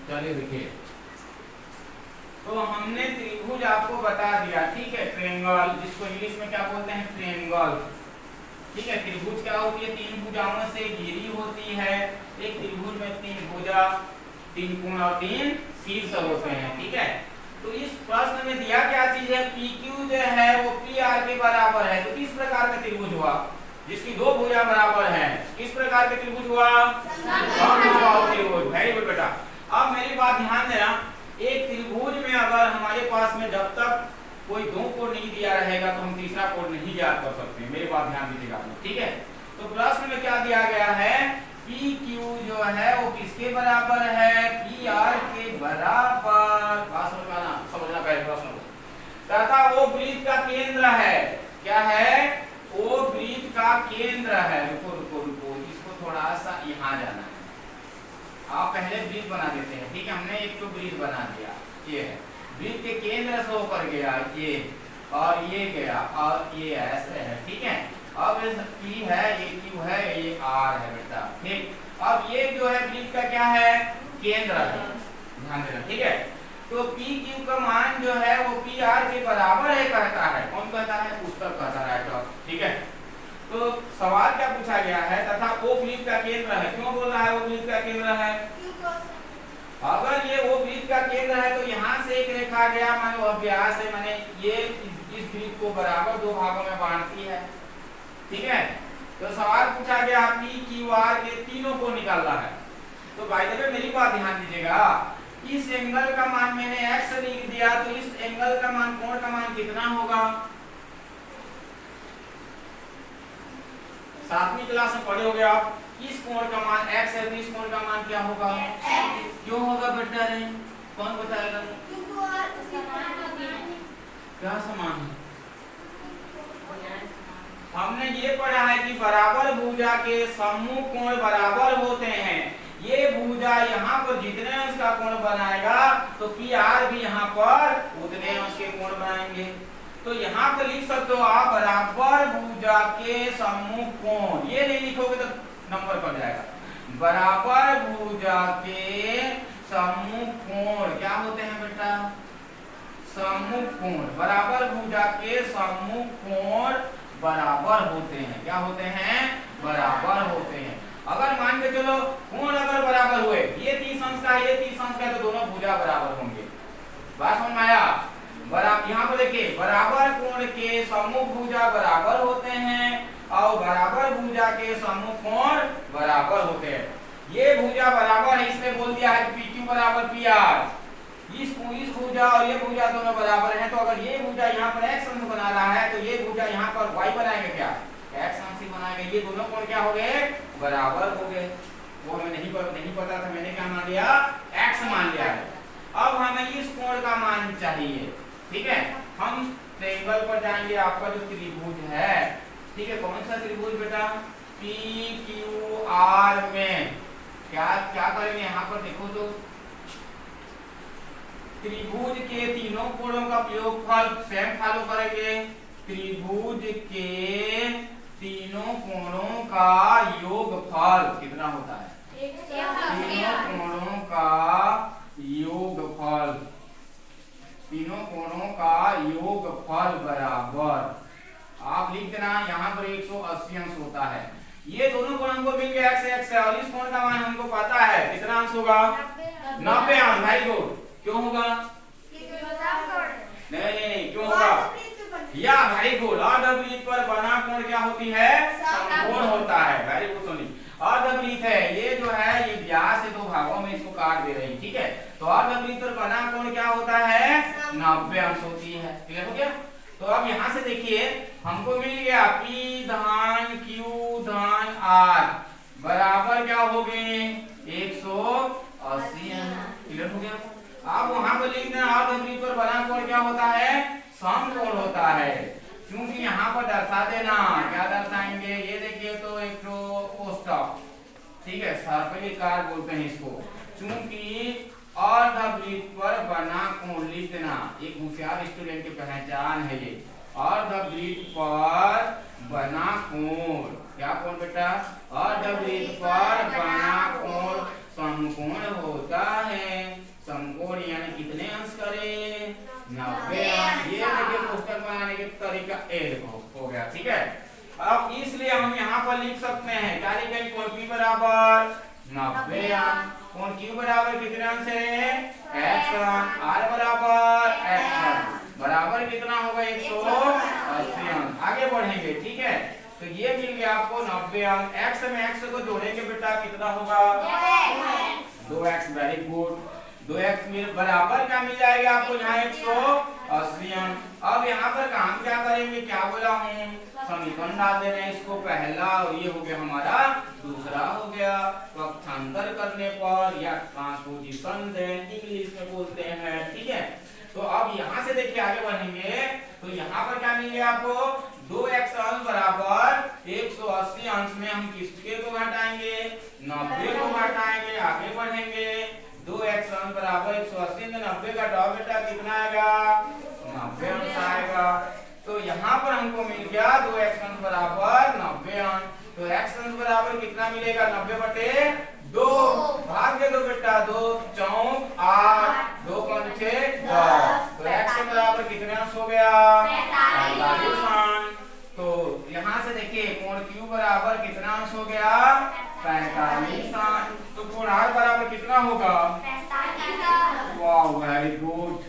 चलिए देखिए, तो हमने त्रिभुज आपको बता दिया, ठीक है। ट्रायंगल, जिसको इंग्लिश में क्या बोलते हैं, ट्रायंगल, ठीक है। त्रिभुज क्या होती है, तीन भुजाओं से घिरी होती है। एक त्रिभुज में तीन भुजा, तीन कोण और तीन शीर्ष होते हैं, ठीक है। तो इस प्रश्न में दिया क्या चीज है, PQ जो है वो PR के बराबर है। तो किस प्रकार का त्रिभुज हुआ, जिसकी दो भुजा बराबर है, किस प्रकार का त्रिभुज हुआ, समबाहु त्रिभुज। वेरी गुड बेटा। अब मेरी बात ध्यान देना, एक त्रिभुज में अगर हमारे पास में जब तक कोई दो कोण नहीं दिया रहेगा तो हम तीसरा कोण नहीं ज्ञात कर सकते। मेरी बात ध्यान दीजिएगा, ठीक है। तो प्रश्न में क्या दिया गया है, PQ जो है वो किसके बराबर है, PR के बराबर। बात समझना पहले प्रश्न को। तथा वो वृत्त का केंद्र है, क्या है, वो वृत्त का केंद्र है। रुको रुको रुको, इसको थोड़ा सा यहाँ जाना है। आप पहले वृत्त बना देते हैं, ठीक है। हमने एक तो वृत्त बना दिया, ये है वृत्त के केंद्र से होकर गया ये, और ये गया, और ये ऐसे है, ठीक है। अब P है, ये Q है, ये R है बेटा, ठीक। अब ये जो है वृत्त का क्या है, केंद्र है, ध्यान देना, ठीक है। तो PQ का मान जो है वो PR के बराबर है कहता है। कौन कहता है, पुस्तक कहता है, तो ठीक है। तो सवाल क्या पूछा गया है, तथा वो वृत्त का केंद्र है। क्यों बोल रहा है वो वृत्त का केंद्र है, अगर ये वो वृत्त का केंद्र है तो यहाँ से एक रेखा गया, माने वह व्यास है, माने ये इस वृत्त को बराबर दो भागों में बांटती है, ठीक है। तो सवाल पूछा गया PQR के तीनों को निकालना है। तो बाय द वे मेरी बात ध्यान दीजिएगा, इस एंगल का मान मैंने x लिख दिया, तो इस एंगल का मान, कोण का मान कितना होगा, 7वीं क्लास में पढ़े होगे आप। इस कोण का मान x है, तो इस कोण का मान क्या होगा, क्यों होगा बेटा रे, कौन बताएगा, क्या समान है। हमने ये पढ़ा है कि बराबर भुजा के समूह कोण बराबर होते हैं। ये भुजा यहाँ पर जितने अंश का कोण बनाएगा तो PR भी यहाँ पर उतने अंश के कोण बनाएंगे। तो यहाँ पर लिख सकते हो आप, बराबर भुजा के समूह कोण, ये नहीं लिखोगे तो नंबर कट जाएगा। बराबर भुजा के समूह कोण क्या होते हैं बेटा, समूह कोण। बराबर भुजा के समूह कोण बराबर होते हैं, क्या होते हैं, बराबर होते हैं। अगर मान के चलो कोण अगर बराबर हुए, ये 30 अंश का है, ये 30 अंश का है, तो दोनों भुजा बराबर होंगे। बात समझ में आया। बराबर यहाँ पर देखिए, बराबर कोण के समूह भुजा बराबर होते हैं और बराबर भुजा के समूह कोण बराबर होते हैं। ये भुजा बराबर है, इसमें बोल दिया है कि PQ बराबर PR। इस भुजा और ये भुजा दोनों बराबर हैं, तो अगर ये भुजा यहाँ पर x अंश बना रहा है तो ये भुजा यहाँ पर y बनाएंगे, क्या x अंश ही बनाएंगे। ये दोनों कोण क्या हो गए, बराबर हो गए। वो हमें नहीं पता था, मैंने क्या मान लिया, x मान लिया है। अब हमें इस कोण का मान चाहिए, ठीक है। हम ट्रायंगल पर जाएंगे, आपका जो त्रिभुज है, ठीक है। कौन सा त्रिभुज बेटा, PQR में क्या क्या करेंगे, यहाँ पर देखो तो त्रिभुज के तीनों कोणों का योगफल सेम फॉलो करेंगे। त्रिभुज के तीनों कोणों का योगफल कितना होता है, तीनों कोणों का योगफल, तीनों कोणों का योगफल बराबर, आप लिख देना यहाँ पर 180 अंश होता है। ये दोनों कोण हमको मिल गया x है, और इस कोण का मान हमको पता है कितना अंश होगा, 90 अंश। भाई गुड, क्यों होगा, नहीं क्यों होगा, या वेरी गुड, अर्धवृत्त पर बना कोण क्या होती है, समकोण होता है। वेरी गुड सोनी, अर्धवृत्त है, ये जो है ये व्यास से दो भागों में इसको काट दे रही, ठीक है। तो अर्धवृत्त पर बना कोण क्या होता है, 90 अंश होती है। क्लियर हो गया। तो अब यहाँ से देखिए हमको मिल गया P धन Q धन R बराबर क्या हो गए, 180 अंश। क्लियर हो गया। आप वहां पर लिख देना, अर्धवृत्त पर बना कोण क्या होता है, समकोण होता है। क्योंकि यहाँ पर दर्शा देना, क्या दर्शाएंगे, ये देखिए तो एक तो कोष्टक, ठीक है, सर्पिलीकार बोलते हैं इसको। क्योंकि अर्धवृत्त पर बना कोण लिख देना, एक होशियार स्टूडेंट की पहचान है ये। अर्धवृत्त पर बना कोण, क्या कोण बेटा, अर्धवृत्त पर बना कोण समकोण होता है। ये देखो हो गया, ठीक है। अब इसलिए हम यहाँ पर लिख सकते हैं, क्या लिखेंगे, कोण P बराबर 90 अंश। कोण Q बराबर कितने अंश है, x अंश। R बराबर x अंश बराबर कितना होगा, 180 अंश। आगे बढ़ेंगे, ठीक है। तो ये मिल गया आपको 90 अंश। x में x को जोड़ेंगे बेटा कितना होगा, 2x। Very good. 2x बराबर क्या मिल जाएगा आपको यहाँ, 180 अंश। अब यहाँ पर काम क्या करेंगे, क्या बोला हूँ, समीकरण डाल दे रहे हैं। इसको पहला और ये हो गया हमारा दूसरा हो गया। पक्षांतर करने पर या ट्रांसपोजिशन इंग्लिश में बोलते हैं, ठीक है। तो अब यहाँ से देखिए आगे बढ़ेंगे, तो यहाँ पर क्या मिल गया आपको, 2x अंश बराबर 180 अंश में हम किसके को घटाएंगे, 90 को घटाएंगे। आगे बढ़ेंगे, 2x अंश बराबर 180 में 90 घटाओ बेटा कितना आएगा, 90 अंश आएगा। तो यहाँ पर हमको मिल गया 2x अंश बराबर 90 अंश। तो x अंश बराबर कितना मिलेगा, 90/2। भाग दे दो बेटा, 2 चौक 8, 2 पंचे 10। तो x बराबर कितने अंश हो गया, 45 अंश। तो यहाँ से देखिए कोण Q बराबर कितना अंश हो गया, 45 अंश। तो कोण R बराबर कितना होगा, 45। वाह वेरी गुड।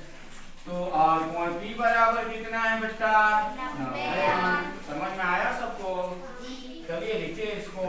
तो और कोण P बराबर कितना है बेटा, 90 अंश। समझ में आया सबको, चलिए लिखिए इसको।